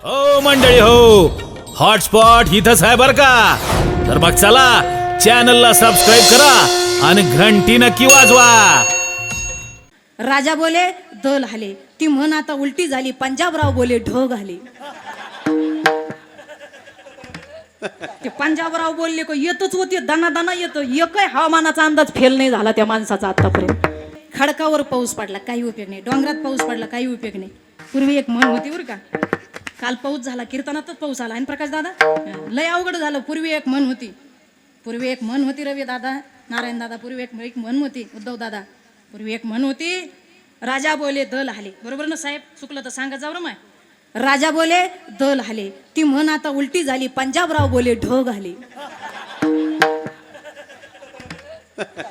हो मंडळी हो, हॉटस्पॉट इथंच आहे बर का. तर मग चला चॅनलला सबस्क्राईब करा आणि घंटी नक्की वाजवा. राजा बोले दल हाले, ती म्हण आता उलटी झाली. पंजाबराव बोले ढग आले. ते पंजाबराव बोलले को येतच होते, दाना दाना येतो. एकही हवामानाचा अंदाज फेल नाही झाला त्या माणसाचा आतापर्यंत. खडकावर पाऊस पडला काही उपयोग नाही, डोंगरात पाऊस पडला काही उपयोग नाही. पूर्वी एक म्हण होती बरं का, काल पाऊस झाला कीर्तनातच पाऊस आला. आणि प्रकाश दादा लय अवघड झालं. पूर्वी एक म्हण होती रवी दादा, नारायण दादा. पूर्वी एक म्हण होती उद्धव दादा. पूर्वी एक म्हण होती, राजा बोले दल हाले. बरोबर ना साहेब? चुकलं तर सांगा जाऊ माय. राजा बोले दल हाले, ती म्हण आता उलटी झाली. पंजाबराव बोले ढग आले.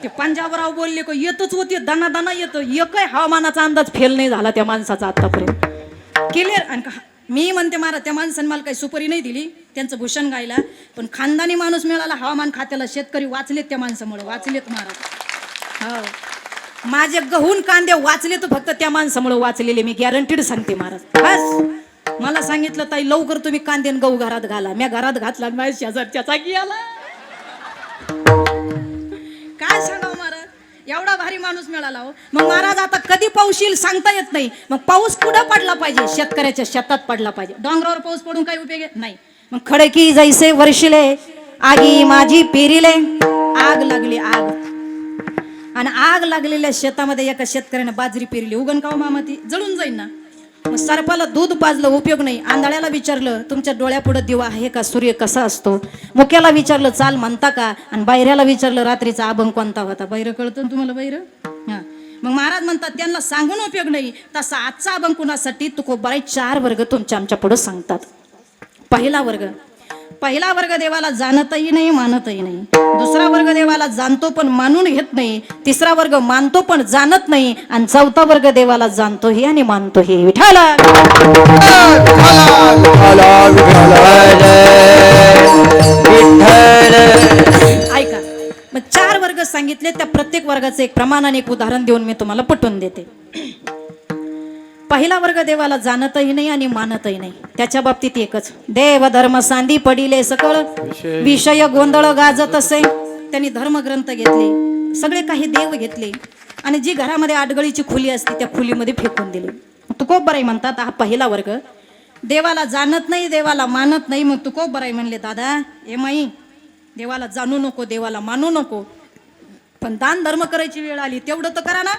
ते पंजाबराव बोलले को येतच होते, दाना दाना येतो. एकही हवामानाचा अंदाज फेल नाही झाला त्या माणसाचा आतापर्यंत. क्लिअर. आणि मी म्हणते महाराज, त्या माणसाने मला काही सुपारी नाही दिली त्यांचं भूषण गायला, पण खानदानी माणूस मिळाला हवामान खात्याला. शेतकरी वाचलेत त्या माणसामुळे, वाचलेत महाराज. हो, माझे गहून कांदे वाचले तर फक्त त्या माणसामुळे वाचलेले. मी गॅरंटीड सांगते महाराज. बस मला सांगितलं ताई लवकर तुम्ही कांदे आणि गहू घरात घाला. मी घरात घातला, माझ्या शेजारच्या चाकी आला. काय सांगावं महाराज, एवढा भारी माणूस मिळाला हो. मग महाराज आता कधी पाऊस येईल सांगता येत नाही. मग पाऊस कुठं पडला पाहिजे? शेतकऱ्याच्या शेतात पडला पाहिजे. डोंगरावर पाऊस पडून काही उपयोग नाही. मग खडकी जैसे वर्षिले, आगी माझी पेरिले. आग लागली आग, आणि आग लागलेल्या शेतामध्ये एका शेतकऱ्याने बाजरी पेरली. उगण का मामा ती जळून जाईल ना. मग सरपाला दूध पाजलं उपयोग नाही. आंधळ्याला विचारलं तुमच्या डोळ्यापुढे दिवा आहे का? सूर्य कसा असतो? मुक्याला विचारलं चाल म्हणता का? आणि बैऱ्याला विचारलं रात्रीचा अभंग कोणता होता? बैरं कळतं तुम्हाला बैरं? हा. मग महाराज म्हणतात त्यांना सांगून उपयोग नाही. तसा आजचा अभंग कुणासाठी? तुकोबाराई 4 वर्ग तुमच्या आमच्या पुढे सांगतात. पहिला वर्ग देवाला जाणतही नाही, मानतही नाही. दुसरा वर्ग देवाला जाणतो पण मानून घेत नाही. तिसरा वर्ग मानतो पण जाणत नाही. आणि चौथा वर्ग देवाला जाणतोही आणि मानतोही. विठ्ठल ऐका, मग 4 वर्ग सांगितले. त्या प्रत्येक वर्गाचं एक प्रमाणाने एक उदाहरण देऊन मी तुम्हाला पटवून देते. पहिला वर्ग देवाला जाणतही नाही आणि मानतही नाही. त्याच्या बाबतीत एकच, देव धर्म सांदी पडिले सकळ, विषय गोंधळ गाजत असे. त्यांनी धर्मग्रंथ घेतले, सगळे काही देव घेतले, आणि जी घरामध्ये आडगळीची खुली असते त्या खुलीमध्ये फेकून दिली. तुकोबराई म्हणतात हा पहिला वर्ग. देवाला जाणत नाही, देवाला मानत नाही. मग तुकोबराई म्हणले दादा ए माई, देवाला जाणू नको, देवाला मानू नको, पण दान धर्म करायची वेळ आली तेवढं तर करा ना.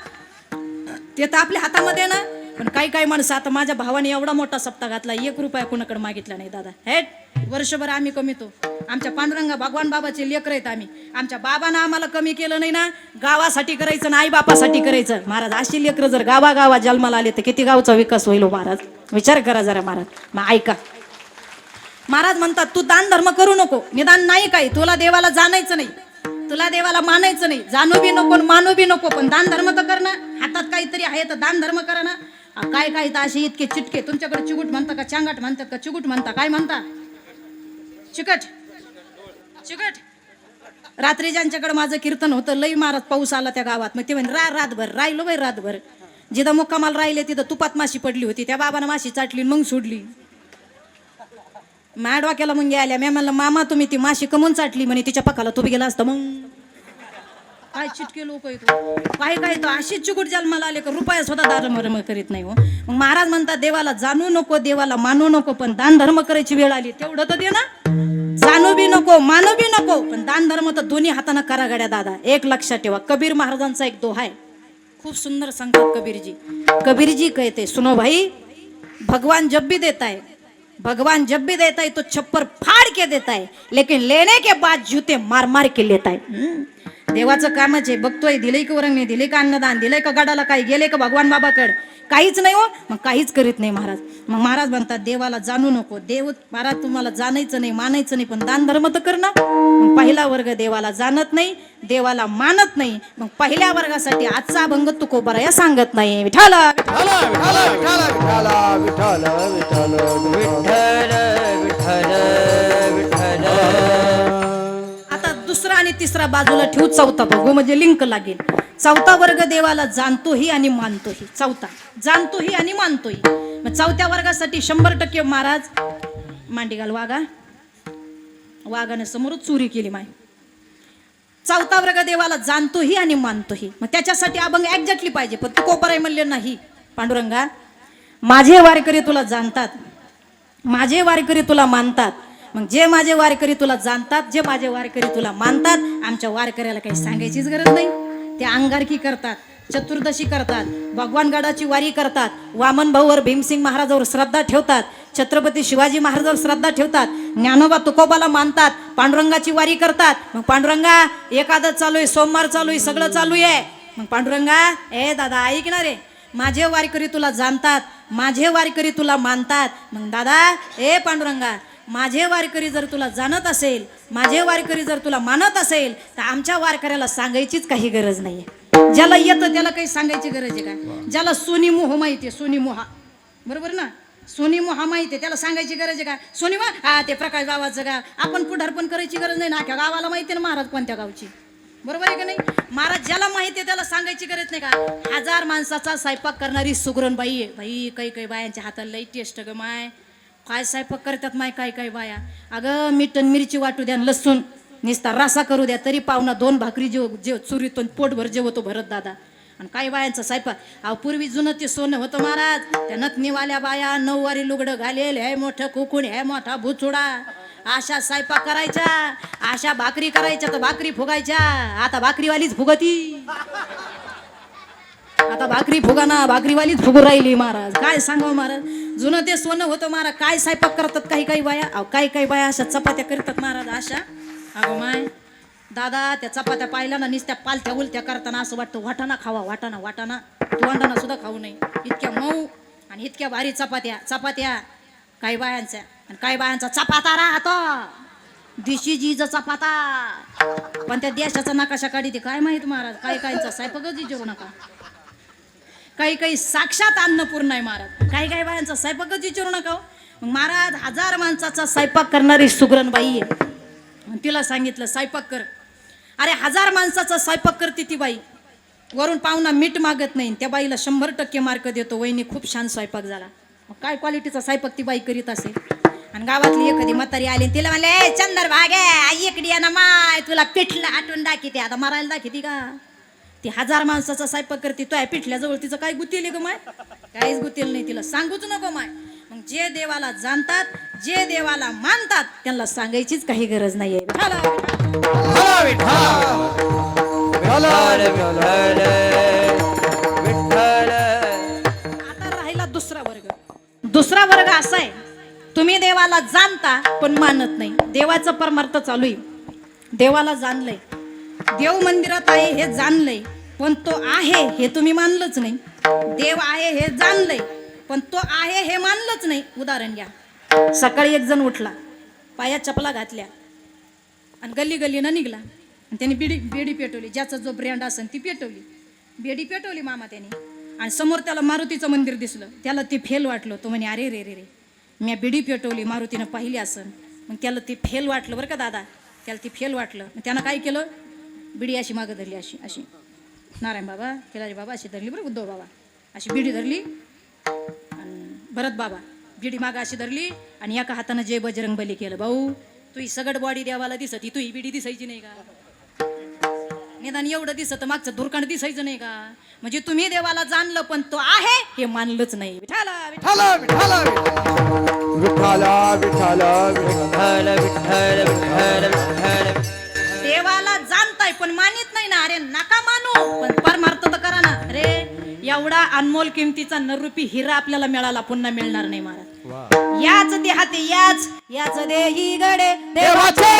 ते तर आपल्या हातामध्ये ना. पण काही माणसं, आता माझ्या भावाने एवढा मोठा सप्ताह घातला, 1 रुपया कोणाकडे मागितला नाही दादा. हेट वर्षभर आम्ही कमीतो. आमच्या पांडुरंगा भगवान बाबाचे लेकर आहेत आम्ही. आमच्या बाबानं आम्हाला कमी केलं नाही ना. गावासाठी करायचं ना, आई बापासाठी करायचं. महाराज अशी लेकर जर गावागावात जन्माला आले तर किती गावचा विकास होईल महाराज? विचार करा जरा महाराज. मग ऐका, महाराज म्हणतात तू दान धर्म करू नको. निदान नाही काही, तुला देवाला जाणायचं नाही, तुला देवाला मानायचं नाही, जाणू बी नको मानू बी नको, पण दान धर्म तर कर ना. हातात काहीतरी आहे तर दान धर्म करा ना. काय तर असे इतके चिटके. तुमच्याकडे चिगुट म्हणता का, चांगाट म्हणतात का, चिगुट म्हणता? काय म्हणता? चिकट. रात्री ज्यांच्याकडे माझं कीर्तन होतं, लई महाराज पाऊस आला त्या गावात. मग ते म्हणे रातभर राहिलो बाई, रातभर. जिथं मुक्कामाला राहिले तिथं तुपात माशी पडली होती. त्या बाबानं माशी चाटली मग सोडली. माझ्या डोक्याला मग आल्या. मी म्हणलं मामा तुम्ही ती माशी कमून चाटली? म्हणे तिच्या पकाला तुम्ही गेला असतं. मग काय चिटके लोक येतो, काय तो अशी चिकूट जन्माला आले का रुपया सुद्धा दानधर्म करीत नाही हो. मग महाराज म्हणतात देवाला जाणू नको, देवाला मानू नको, पण दान धर्म करायची वेळ आली तेवढं तर दे ना. जाणू बी नको, मानू बी नको, पण दान धर्म तर दोन्ही हाताने करा गड्या दादा. एक लक्षात ठेवा, कबीर महाराजांचा एक दोहा आहे, खूप सुंदर सांगतात कबीरजी कहते सुनो भाई, भगवान जब भी देता है तो छप्पर फाड़ के देता है, लेकिन लेने के बाद जूते मार मार के लेता है. देवाचं कामच आहे. बघतोय दिलंय का वरंगणी, दिले का अन्नदान, दिलंय का गडाला, काही गेले का भगवान बाबाकड? काहीच नाही हो. मग काहीच करीत नाही महाराज. मग महाराज म्हणतात देवाला जाणू नको. देव महाराज तुम्हाला जाणायचं नाही, मानायचं नाही, पण दान धर्म तर कर ना. मग पहिला वर्ग देवाला जाणत नाही, देवाला मानत नाही. मग पहिल्या वर्गासाठी आजचा अभंग तुकोबराया सांगत नाही. विठ्ठल दुसरा आणि तिसरा बाजूला ठेवू, चौथा बघू म्हणजे लिंक लागेल. चौथा वर्ग देवाला जाणतोही आणि मानतोही. चौथा जाणतोही आणि मानतोही. मग चौथ्या वर्गासाठी 100% महाराज मांडी घाल वागा. वाघाने समोरच चोरी केली माय. चौथा वर्ग देवाला जाणतोही आणि मानतोही. मग त्याच्यासाठी अभंग एक्झॅक्टली पाहिजे. पण तू कोपराई म्हणले नाही. पांडुरंगा, माझे वारकरी तुला जाणतात, माझे वारकरी तुला मानतात. मग जे माझे वारकरी तुला जाणतात, जे माझे वारकरी तुला मानतात, आमच्या वारकऱ्याला काही सांगायचीच गरज नाही. ते अंगारकी करतात, चतुर्दशी करतात, भगवानगडाची वारी करतात, वामन भाऊवर भीमसिंग महाराजावर श्रद्धा ठेवतात, छत्रपती शिवाजी महाराजावर श्रद्धा ठेवतात, ज्ञानोबा तुकोबाला मानतात, पांडुरंगाची वारी करतात. मग पांडुरंगा, एकादश चालू आहे, सोमवार चालू आहे, सगळं चालू आहे. मग पांडुरंगा, ए दादा ऐक ना रे, माझे वारकरी तुला जाणतात, माझे वारकरी तुला मानतात. मग दादा, ए पांडुरंगा, माझे वारकरी जर तुला जाणत असेल, माझे वारकरी जर तुला मानत असेल, तर आमच्या वारकऱ्याला सांगायचीच काही गरज नाहीये. ज्याला येतं त्याला काही सांगायची गरज आहे का? ज्याला सोनी मोह माहिती आहे, सोनी मोहा, बरोबर ना, सोनी मोहा माहिती आहे, त्याला सांगायची गरज आहे का? सोनी मोहा, हा ते प्रकाश बाबाचं गाव. आपण पुढारपण करायची गरज नाही ना, अख्या गावाला माहिती आहे ना महाराज कोणत्या गावची, बरोबर आहे का नाही? महाराज ज्याला माहिती आहे त्याला सांगायची गरज नाही का? 1000 माणसाचा स्वयंपाक करणारी सुगरण बाई आहे. बाई, काही बायांच्या हाताला लई टेस्ट ग माय. काय स्वयंपाक करतात माय काही बाया. अगं मीठ आणि मिरची वाटू द्या, लसूण निस्ता रसा करू द्या, तरी पाहुणा 2 भाकरी जेव चुरीतो पोटभर जेवतो भरत दादा. आणि काही बायांचा स्वयंपाक, अहो पूर्वी जुनं ते सोनं होतं महाराज. त्या नथनीवाल्या बाया 9 वारी लुगडं घालेल, हे मोठं कुकून, हे मोठा भुचुडा, अशा स्वयंपाक करायच्या, अशा भाकरी करायच्या तर भाकरी फुगायच्या. आता भाकरीवालीच फुगती, आता भाकरी फुगाना, भाकरीवालीच फुगू राहिली महाराज. काय सांगावं महाराज, जुनं ते सोनं होतं महाराज. काय स्वयंपाक करतात काही बाया, अहो काही बाया अशा चपात्या करतात महाराज अशा. अगो माय दादा, त्या चपात्या पाहिल्या ना, नुसत्या पालथ्या उलत्या करताना असं वाटतं वाटाणा खावा, वाटाणा वाटाणा सुद्धा खाऊ नये. इतक्या मऊ आणि इतक्या भारी चपात्या काही बायांच्या. आणि काही बायांचा चपाता राहतो दिशीजीचा चपाता, पण त्या देशाचा नकाशा काढी ते काय माहित महाराज. काहींचा स्वयंपाकच विचारू नका. काही साक्षात अन्नपूर्णा आहे महाराज. काही बायांचा स्वयंपाकच विचारू नका. मग महाराज 1000 माणसाचा स्वयंपाक करणारी सुगरण बाई आहे. तिला सांगितलं स्वयंपाक कर. अरे 1000 माणसाचा स्वयंपाक करते ती बाई. वरून पाहुणा मीठ मागत नाही. त्या बाईला 100% मार्क देतो. वहिनी खूप छान स्वयंपाक झाला. मग काय क्वालिटीचा स्वयंपाक ती बाई करीत असेल. आणि गावातली एखादी म्हातारी आली, तिला म्हणले चंदर भागे आई इकडे ये ना माय, तुला पिठलं आटून दाखवते. आता मारायला दाखवते का? ती 1000 माणसाचा स्वयंपाक करते. तो पिठल्याजवळ तिचं काय गुतेल ग माय? काहीच गुतेल नाही. तिला सांगूच नको माय. मग जे देवाला जाणतात, जे देवाला मानतात, त्यांना सांगायचीच काही गरज नाहीये. आता राहिला दुसरा वर्ग असा आहे, तुम्ही देवाला जाणता पण मानत नाही. देवाचा परमार्थ चालू आहे. देवाला जाणलंय, देव मंदिरात आहे हे जाणलंय, पण तो आहे हे तुम्ही मानलंच नाही. देव आहे हे जाणलंय, पण तो आहे हे मानलंच नाही. उदाहरण घ्या, सकाळी एक जण उठला, पायात चपला घातल्या आणि गल्लीनं निघला. आणि त्याने बेडी पेटवली. ज्याचा जो ब्रँड असेल ती पेटवली, बेडी पेटवली मामा त्याने. आणि समोर त्याला मारुतीचं मंदिर दिसलं. त्याला ते फेल वाटलं. तो म्हणे अरे रे मी बिडी पेटवली, मारुतीनं पाहिली असन. मग त्याला ते फेल वाटलं बरं का दादा, त्याला ते फेल वाटलं. मग त्यानं काय केलं, बिडी अशी मागं धरली, अशी नारायण बाबा, केलारी बाबा अशी धरली बरं, उद्धव बाबा अशी बिडी धरली. आणि भरत बाबा बिडी मागं अशी धरली आणि एका हातानं जय बजरंग बली केलं. भाऊ तू ही सगळं बॉडी देवाला दिसती, तू ही बिडी दिसायची नाही का? निदान एवढं दिसत मागचं धुरकांड दिसायचं नाही का? म्हणजे तुम्ही देवाला जाणलं पण तो आहे हे मानलंच नाही. देवाला जाणताय पण मानित नाही ना. अरे नका मानू, पण परमार्थ तर करा ना. अरे एवढा अनमोल किमतीचा नररूपी हिरा आपल्याला मिळाला, पुन्हा मिळणार नाही महाराज. याच देहाते याच देही गडे देवाचे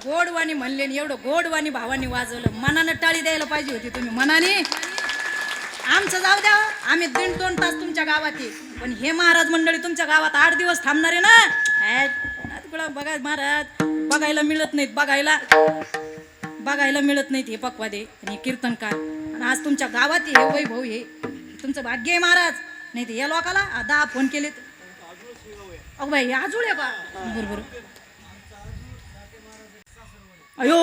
गोडवाणी म्हणले, एवढं गोडवाणी भावानी वाजवलं. मनानं टाळी द्यायला पाहिजे होती तुम्ही. मनाने आमचं जाऊ द्या, आम्ही 1.5-2 तास तुमच्या गावात ये, पण हे महाराज मंडळी तुमच्या गावात 8 दिवस थांबणार आहे ना. तुला बघा महाराज बघायला मिळत नाहीत, बघायला मिळत नाहीत हे पक्वादे आणि हे कीर्तनकार. आणि आज तुमच्या गावात हे वैभव, हे तुमचं भाग्य आहे महाराज. नाही ते या लोकाला 10 फोन केले. अगो बाई आजूळ आहे बा. बरोबर. अयो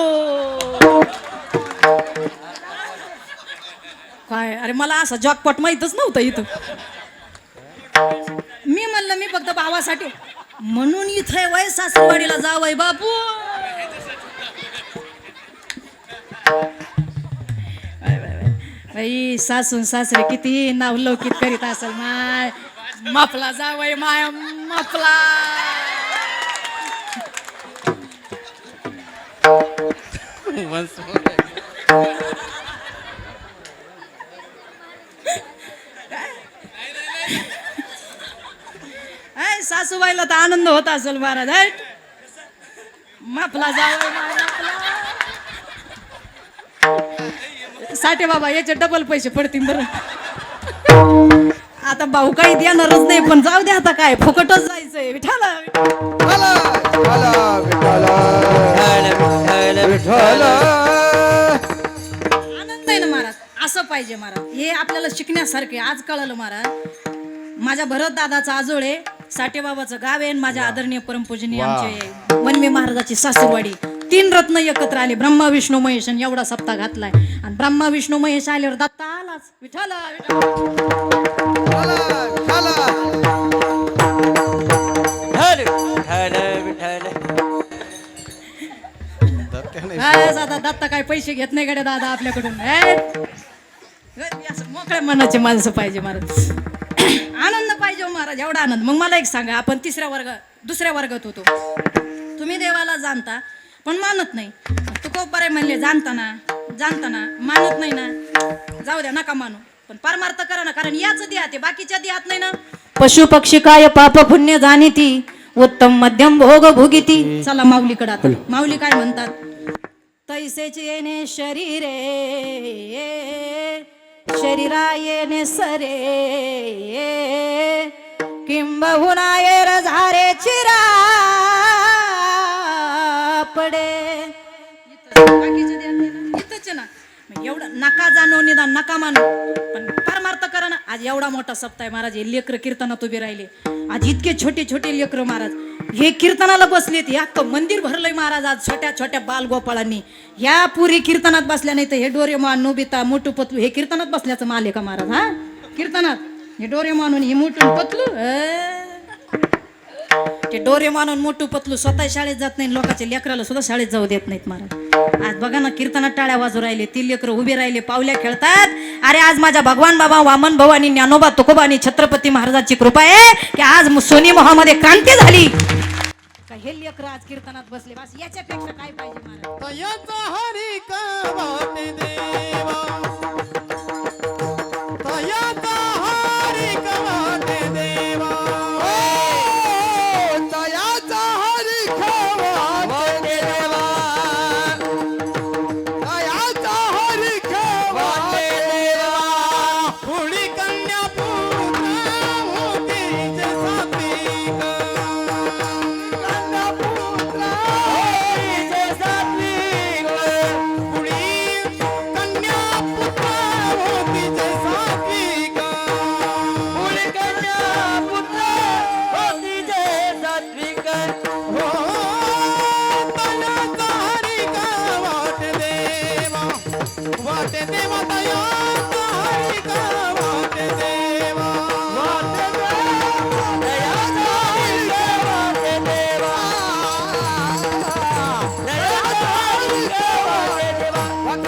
काय, अरे मला असं जॉकपॉट माहीतच नव्हतं इथं. मी म्हणलं मी फक्त भावासाठी म्हणून इथे वय सासरवाडीला जावय बापू. बाई सासून सासरे किती नावलौकित करीत असेल माय. मापला जावय माय मापला. सासूबाईला तर आनंद होत असेल महाराज. मापला जावं साठे बाबा याचे डबल पैसे पडतील बरं. आता भाऊ काही देणारच नाही, पण जाऊ दे आता काय फुकटच जायचंय. विठाला आनंद आहे ना महाराज, असं पाहिजे महाराज. हे आपल्याला शिकण्यासारखे. आज कळालं महाराज, माझ्या भरत दादाचा आजोळे साठेबाबाचं गाव आहे, माझ्या आदरणीय परमपूजनीय आमचे वनवे महाराजाची सासूरवाडी. 3 रत्न एकत्र आले, ब्रह्मा विष्णू महेश. आणि एवढा सप्ताह घातलाय. आणि ब्रह्मा विष्णू महेश आल्यावर दत्ता आलाच. विठाला दादा दत्ता काय पैसे घेत नाही गड्या दादा आपल्याकडून. मोकळ्या मनाचे माणसं पाहिजे महाराज. आनंद पाहिजे महाराज, एवढा आनंद. मग मला एक सांगा, आपण दुसऱ्या वर्गात होतो. तुम्ही देवाला जाणता पण मानत नाही. तुकोबारे म्हणले जाणताना मानत नाही ना. जाऊ द्या नका मानू, पण परमार्थ करा ना, कारण याच देहात आहे, बाकीच्या देहात नाही ना. पशु पक्षी काय पाप पुण्य जाणीती, उत्तम मध्यम भोग भोगिती. चला माऊलीकडे आता. माऊली काय म्हणतात, तैसेच येणे शरीरे शरीरा येणे सरे, किंबहुना येर झारे चिरा पडे. इथंच ना. एवढं नका जाणो, निदान नका मानू, पण परमार्थ करा ना. आज एवढा मोठा सप्ताह महाराज. हे लेकर कीर्तनात उभे राहिले. आज इतके छोटे छोटे लेकर महाराज हे कीर्तनाला बसलेत. हे अख्खं मंदिर भरलंय महाराज आज छोट्या छोट्या बालगोपाळांनी. ह्या पुरी कीर्तनात बसल्या नाही तर हे डोरेमॉन नोबिता मोटू पतलू हे कीर्तनात बसल्याचं माल आहे का महाराज? हा कीर्तनात हे डोरेमॉन हे मोटू पतलू, ते डोरेमॉन मोटू पतलू स्वतः शाळेत जात नाही, लोकांच्या लेकराला सुद्धा शाळेत जाऊ देत नाहीत महाराज. आज बघा ना कीर्तनात टाळ्या वाजू राहिले, ती लेकर उभे राहिले, पावल्या खेळतात. अरे आज माझ्या भगवान बाबा वामन भाऊ आणि ज्ञानोबा तुकोबा आणि छत्रपती महाराजांची कृपा आहे की आज सोनी मोहामध्ये क्रांती झाली. हे लेकर आज कीर्तनात बसले, बस याच्यापेक्षा काय पाहिजे महाराज?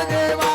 देवा